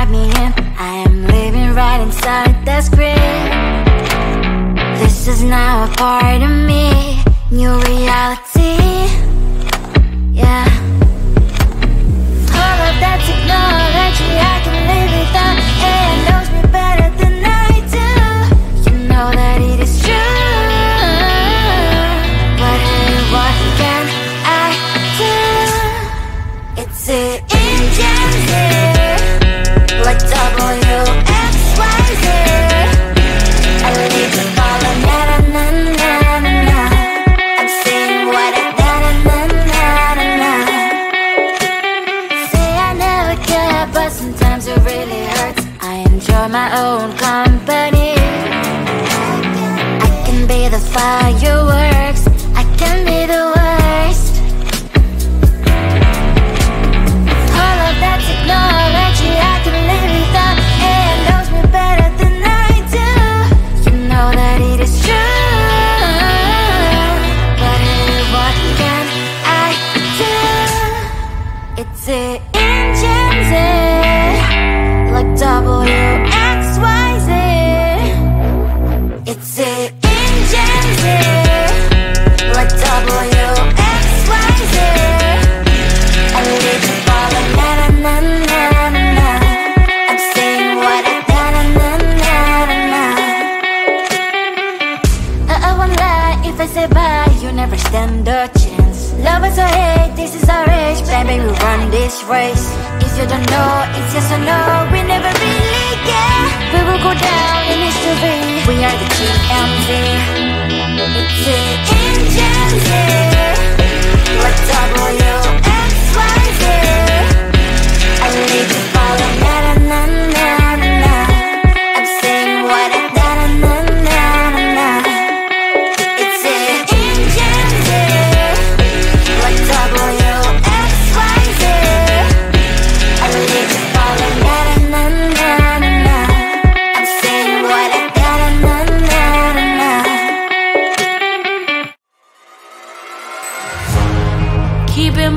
write me in. I am living right inside the script. This is now a part of me, new reality. Yeah. All of that technology, I can live without. It knows me better than I do. You know that it is true. But hey, what can I do? It's the engines here, like WXYZ. I leave the ball on na-na-na-na-na. I'm saying what I na-na-na-na-na. Say I never care, but sometimes it really hurts. I enjoy my own company. I can be the fireworks, I can be the worst. All of that technology, I can live without. It knows me better than I do. You know that it is true. But hey, what can I do? It's the engines, like WXYZ. It's the engines, like WXYZ. I live the ball like na-na-na-na-na. I'm saying what I na-na-na-na-na. I won't lie if I say bye, you never stand a chance. Love us or hate, this is our age. Baby, we run this race. If you don't know, it's yes or no. We never really care. We will go down in history. We are the TMZ. It's the engines, like WXYZ. I leave the ball on na-na-na-na-na. I'm saying what I na-na-na-na-na. It's the engines, like WXYZ. I leave the ball on na-na-na-na-na. I'm saying what I na-na-na-na-na. Keep in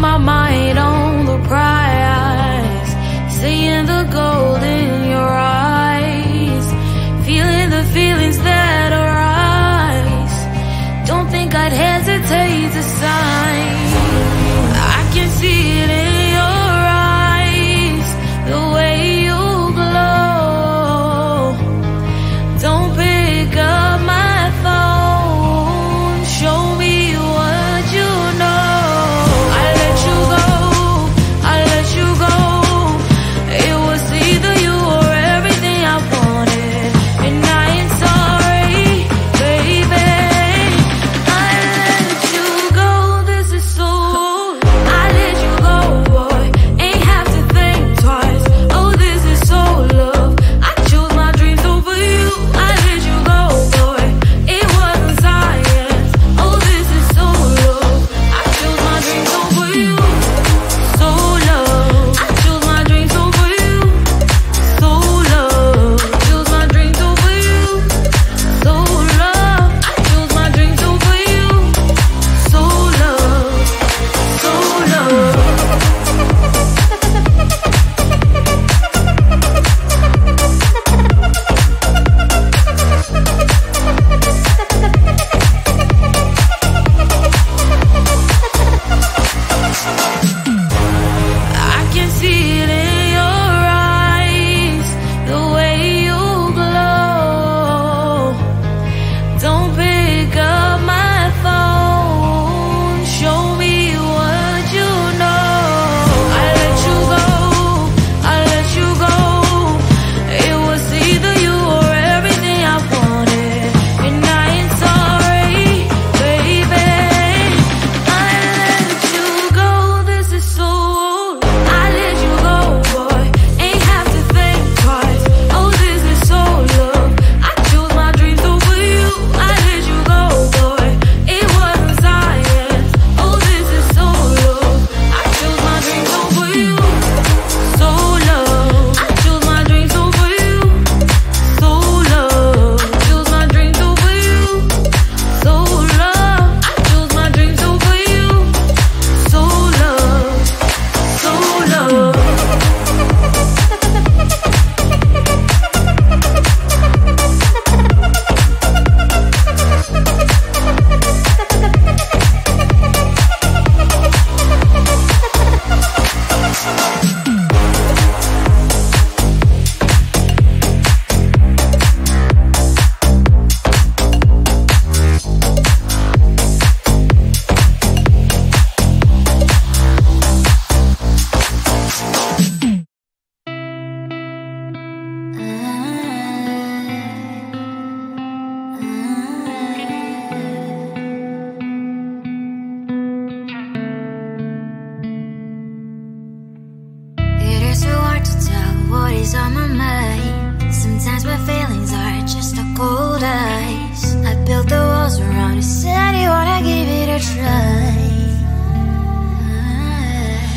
is on my mind. Sometimes my feelings are just a cold ice. I built the walls around you, said you wanna give it a try.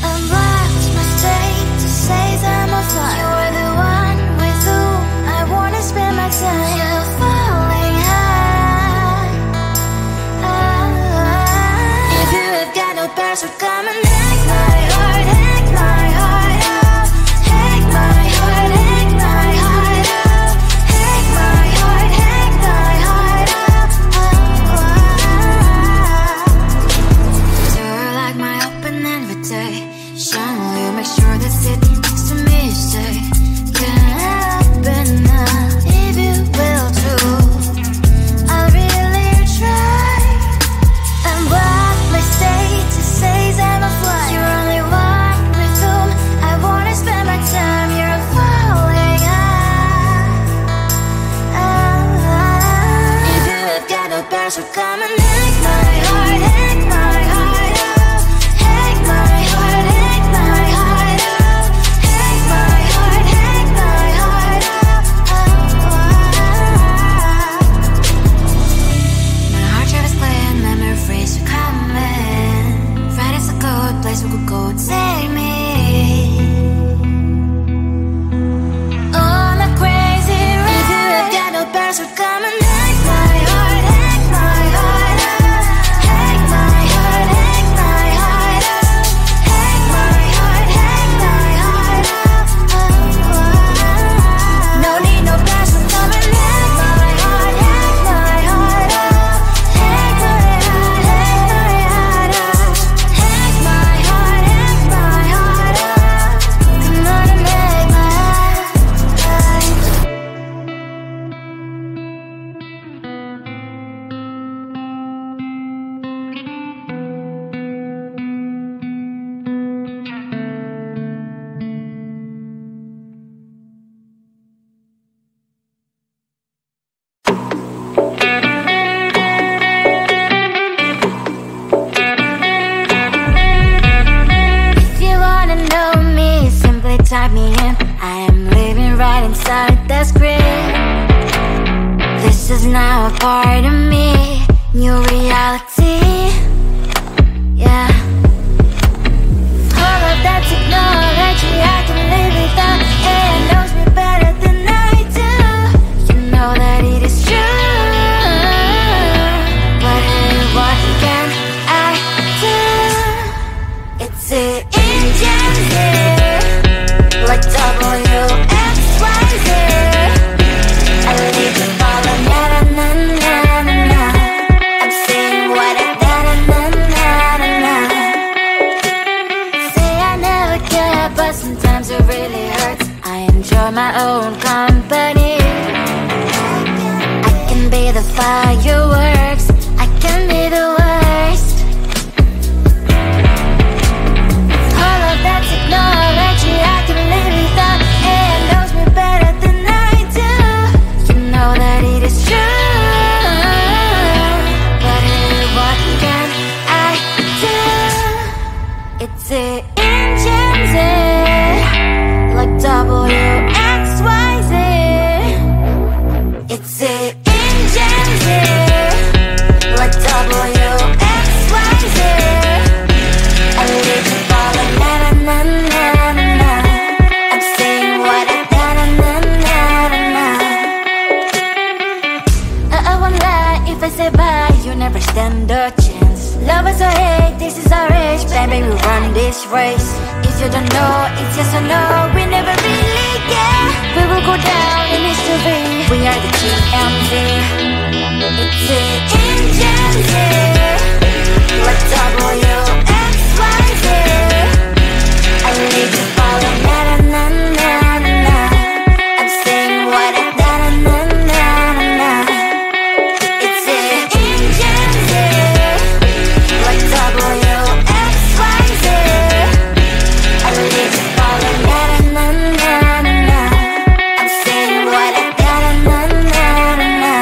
Unlocked my state to say I'm a fly. You are the one with whom I wanna spend my time. You're falling high. If you have got no past, so come and hack my heart, hack my heart out. Hack my heart, hack my heart out. Hack my heart, hack my heart out. You're like my open invitation. Will you make sure that sitting next to me is safe? Can't open up if you will too. I'll really try. And what my state to say I'm a fly. You're only one with whom I wanna spend my time. You're falling high. If you have got no past, so come and hack my heart, hack my heart out. Hack my heart, hack my heart out. Hack my heart, hack my heart out. My heart travels playing memories are coming. Friday's a good place we could go, take me. On a crazy ride. If you have got no past, so come and hack my heart, hack my heart out. Hack my heart, hack my heart out. Hack my heart, hack my heart out. No need no past, so come and hack my heart, hack my heart out. Hack my heart, hack my heart out. Hack my heart, hack my heart out. Come on and make my heart. If you wanna know me, simply type me in. I am living right inside the script. This is now a part of me, new reality. Yeah. All of that technology I can live without. It knows me better than I do. You know that it is true. But hey, what can I do? It's the engine here, like WXYZ. I leave you falling, na na na na na na. I'm saying what I da na na na na na. Say I never care, but sometimes it really hurts. I enjoy my own company. I can be the fireworks, I can be the worst. All of that technology I can live without. It knows me better than I do. You know that it is true. But hey, what can I do? It's the engines like WXYZ. It's the engines like WXYZ. I leave you falling, na na na na na na. I'm saying what I da na na na na na. I won't lie if I say bye, you never stand a chance. Love us or hate, this is our age. Baby, we run this race. If you don't know, it's yes or no. We never really care. We will go down in history. We are the GMT. It's the engines here, like WXYZ. I leave you falling, na na na na na na. I'm saying what I da na na na na na. It's the engines here, like WXYZ. I leave you falling, na na na na na. I'm saying what I da na na na na na.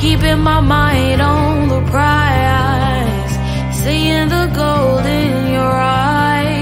Keeping my mind on the prize, seeing the gold in your eyes.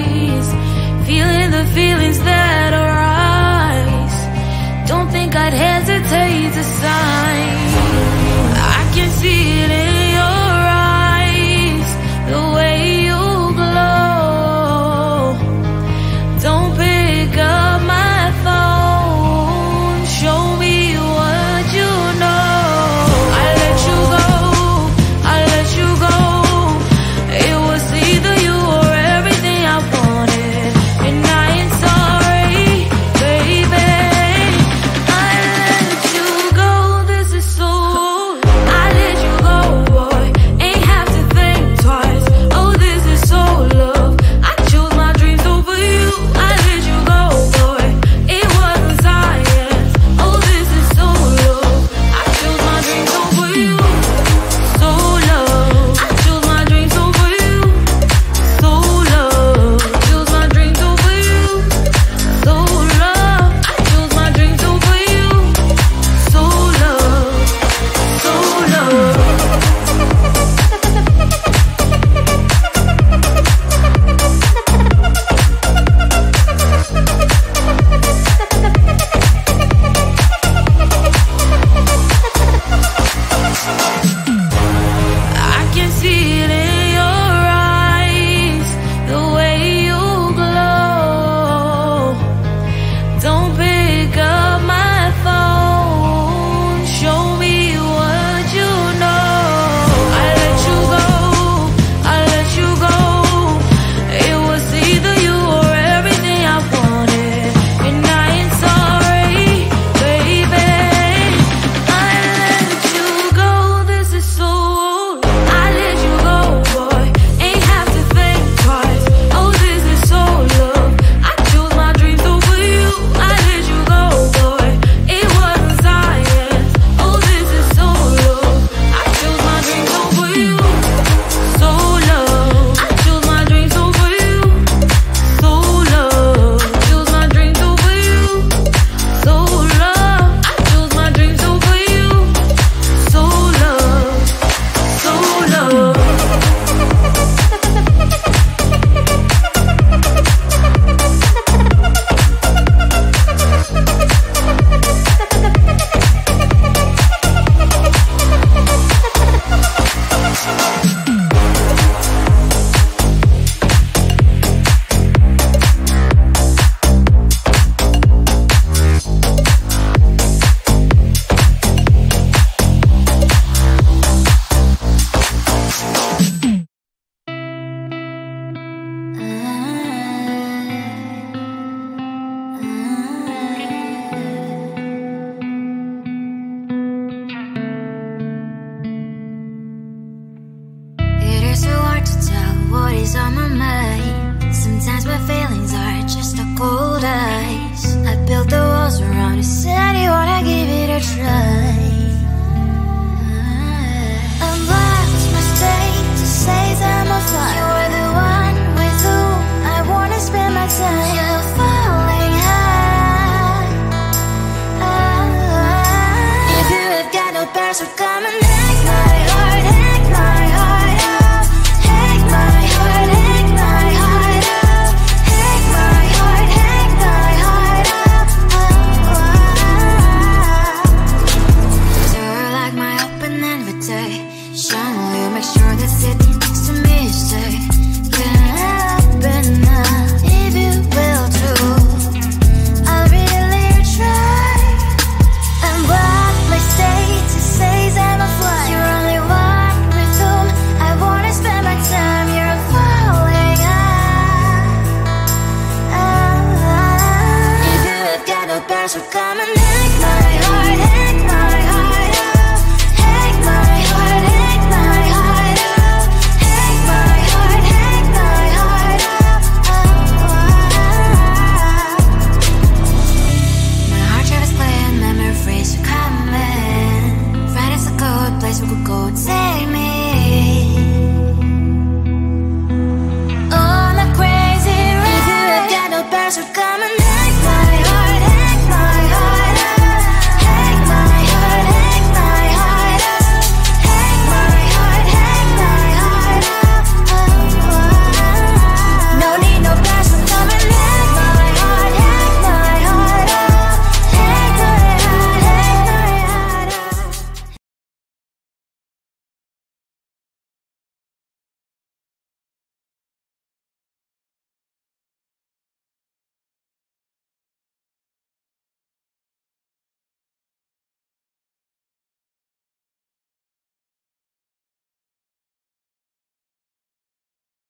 it's so hard to tell what is on my mind. Sometimes my feelings are just a cold ice. I built the walls around it, said you wanna give it a try.